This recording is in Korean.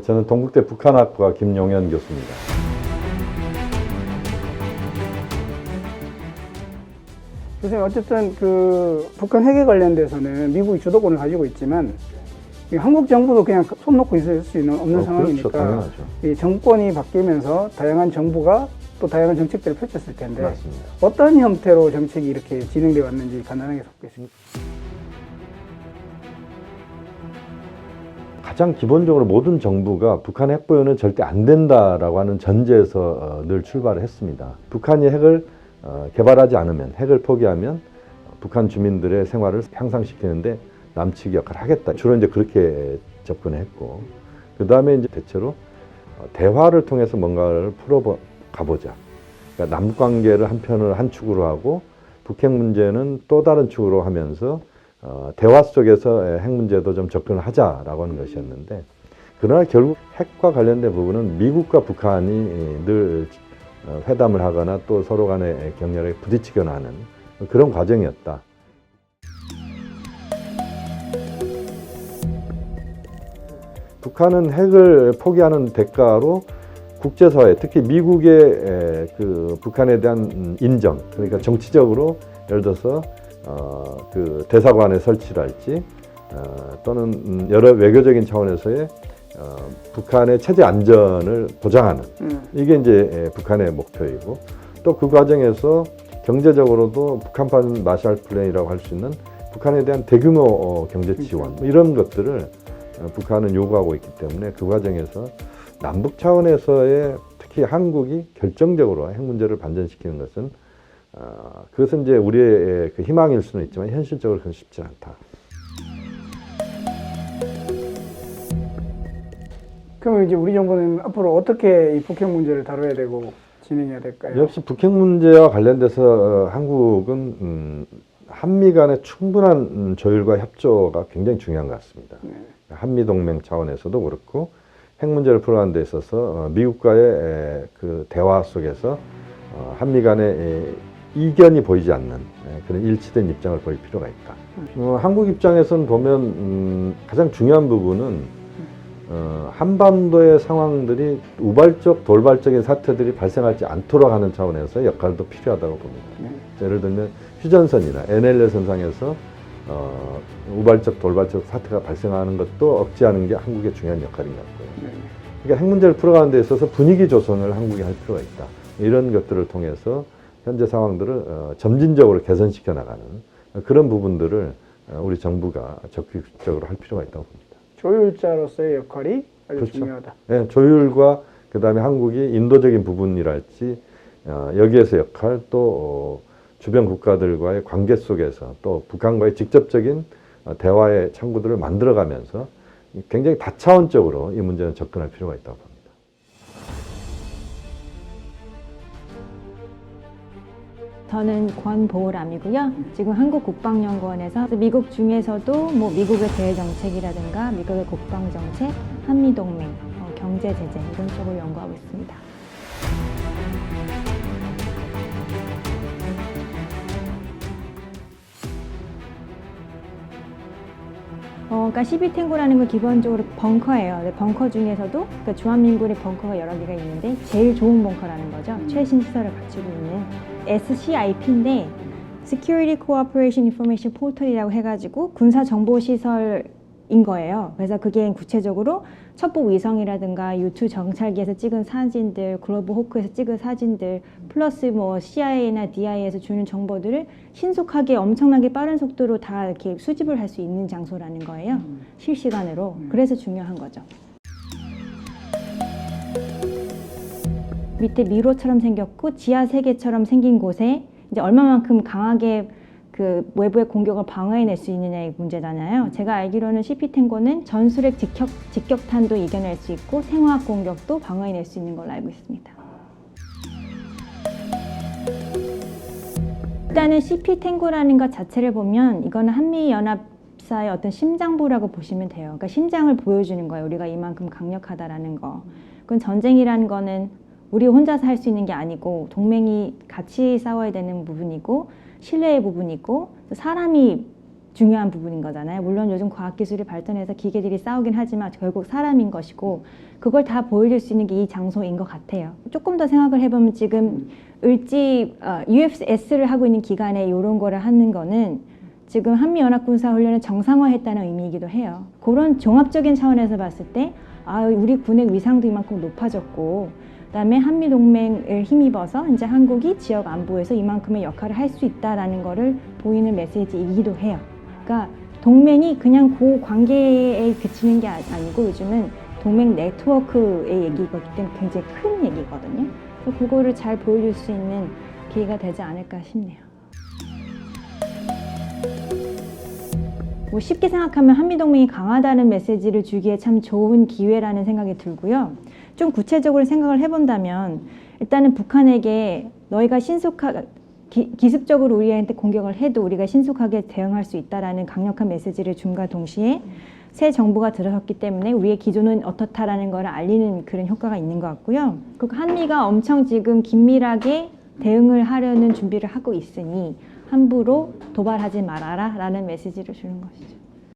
저는 동국대 북한학과 김용현 교수입니다. 교수님, 어쨌든 그 북한 핵에 관련돼서는 미국이 주도권을 가지고 있지만 이 한국 정부도 그냥 손 놓고 있을 수 없는 상황이니까, 그렇죠, 당연하죠. 이 정권이 바뀌면서 다양한 정부가 또 다양한 정책들을 펼쳤을 텐데, 맞습니다. 어떤 형태로 정책이 이렇게 진행되어 왔는지 간단하게 짚겠습니다. 가장 기본적으로 모든 정부가 북한 핵 보유는 절대 안 된다라고 하는 전제에서 늘 출발을 했습니다. 북한이 핵을 개발하지 않으면, 핵을 포기하면 북한 주민들의 생활을 향상시키는데 남측이 역할을 하겠다. 주로 이제 그렇게 접근했고, 그 다음에 이제 대체로 대화를 통해서 뭔가를 가보자. 그러니까 남북 관계를 한편을 한 축으로 하고 북핵 문제는 또 다른 축으로 하면서 대화 속에서 핵 문제도 좀 접근을 하자라고 하는 것이었는데, 그러나 결국 핵과 관련된 부분은 미국과 북한이 늘 회담을 하거나 또 서로 간의 격렬하게 부딪히거나 하는 그런 과정이었다. 북한은 핵을 포기하는 대가로 국제사회, 특히 미국의 그 북한에 대한 인정, 그러니까 정치적으로 예를 들어서 그 대사관에 설치를 할지 또는 여러 외교적인 차원에서의 북한의 체제 안전을 보장하는, 이게 이제 북한의 목표이고, 또 그 과정에서 경제적으로도 북한판 마샬 플랜이라고 할 수 있는 북한에 대한 대규모 경제 지원, 이런 것들을 북한은 요구하고 있기 때문에 그 과정에서 남북 차원에서의 특히 한국이 결정적으로 핵 문제를 반전시키는 것은 그것은 이제 우리의 그 희망일 수는 있지만 현실적으로 그건 쉽지 않다. 그럼 이제 우리 정부는 앞으로 어떻게 이 북핵 문제를 다뤄야 되고 진행해야 될까요? 역시 북핵 문제와 관련돼서 한국은 한미 간의 충분한 조율과 협조가 굉장히 중요한 것 같습니다. 한미 동맹 차원에서도 그렇고 핵 문제를 풀어가는 데 있어서 미국과의 그 대화 속에서 한미 간의 이견이 보이지 않는 그런 일치된 입장을 보일 필요가 있다. 한국 입장에서는 보면 가장 중요한 부분은 한반도의 상황들이 우발적, 돌발적인 사태들이 발생하지 않도록 하는 차원에서 역할도 필요하다고 봅니다. 예를 들면 휴전선이나 NLL 선상에서 우발적, 돌발적 사태가 발생하는 것도 억제하는 게 한국의 중요한 역할인 것 같고요. 그러니까 핵 문제를 풀어가는 데 있어서 분위기 조성을 한국이 할 필요가 있다. 이런 것들을 통해서 현재 상황들을 점진적으로 개선시켜 나가는 그런 부분들을 우리 정부가 적극적으로 할 필요가 있다고 봅니다. 조율자로서의 역할이 아주 그렇죠. 중요하다. 네, 조율과 그다음에 한국이 인도적인 부분이랄지 여기에서 역할, 또 주변 국가들과의 관계 속에서 또 북한과의 직접적인 대화의 창구들을 만들어가면서 굉장히 다차원적으로 이 문제는 접근할 필요가 있다고 봅니다. 저는 권보람이고요. 지금 한국국방연구원에서 미국 중에서도 뭐 미국의 대외 정책이라든가 미국의 국방 정책, 한미 동맹, 경제 제재 이런 쪽을 연구하고 있습니다. 그러니까 12탱고라는 건 기본적으로 벙커예요. 벙커 중에서도 그러니까 주한미군의 벙커가 여러 개가 있는데 제일 좋은 벙커라는 거죠. 최신 시설을 갖추고 있는 SCIP인데 Security Cooperation Information Portal이라고 해가지고 군사 정보 시설인 거예요. 그래서 그게 구체적으로 첩보 위성이라든가 U2 정찰기에서 찍은 사진들, 글로브 호크에서 찍은 사진들, 플러스 뭐 CIA나 DIA에서 주는 정보들을 신속하게 엄청나게 빠른 속도로 다 이렇게 수집을 할 수 있는 장소라는 거예요. 실시간으로. 그래서 중요한 거죠. 밑에 미로처럼 생겼고 지하 세계처럼 생긴 곳에 이제 얼마만큼 강하게 그 외부의 공격을 방어해낼 수 있느냐의 문제잖아요. 제가 알기로는 CP탱고는 전술핵 직격탄도 이겨낼 수 있고 생화학 공격도 방어해낼 수 있는 걸로 알고 있습니다. 일단은 CP탱고라는 것 자체를 보면 이거는 한미연합사의 어떤 심장부라고 보시면 돼요. 그러니까 심장을 보여주는 거예요. 우리가 이만큼 강력하다라는 거. 그건 전쟁이라는 거는 우리 혼자서 할 수 있는 게 아니고 동맹이 같이 싸워야 되는 부분이고 신뢰의 부분이고 사람이 중요한 부분인 거잖아요. 물론 요즘 과학기술이 발전해서 기계들이 싸우긴 하지만 결국 사람인 것이고 그걸 다 보여줄 수 있는 게 이 장소인 것 같아요. 조금 더 생각을 해보면 지금 UFS를 하고 있는 기간에 이런 거를 하는 거는 지금 한미연합군사훈련을 정상화했다는 의미이기도 해요. 그런 종합적인 차원에서 봤을 때 우리 군의 위상도 이만큼 높아졌고 그다음에 한미동맹을 힘입어서 이제 한국이 지역 안보에서 이만큼의 역할을 할 수 있다라는 거를 보이는 메시지이기도 해요. 그러니까 동맹이 그냥 그 관계에 그치는 게 아니고 요즘은 동맹 네트워크의 얘기이기 때문에 굉장히 큰 얘기거든요. 그래서 그거를 잘 보여줄 수 있는 기회가 되지 않을까 싶네요. 뭐 쉽게 생각하면 한미동맹이 강하다는 메시지를 주기에 참 좋은 기회라는 생각이 들고요. 좀 구체적으로 생각을 해본다면 일단은 북한에게 너희가 기습적으로 우리한테 공격을 해도 우리가 신속하게 대응할 수 있다라는 강력한 메시지를 줌과 동시에 새 정부가 들어섰기 때문에 우리의 기조는 어떻다라는 걸 알리는 그런 효과가 있는 것 같고요. 그리고 한미가 엄청 지금 긴밀하게 대응을 하려는 준비를 하고 있으니 함부로 도발하지 말아라 라는 메시지를 주는 것이죠.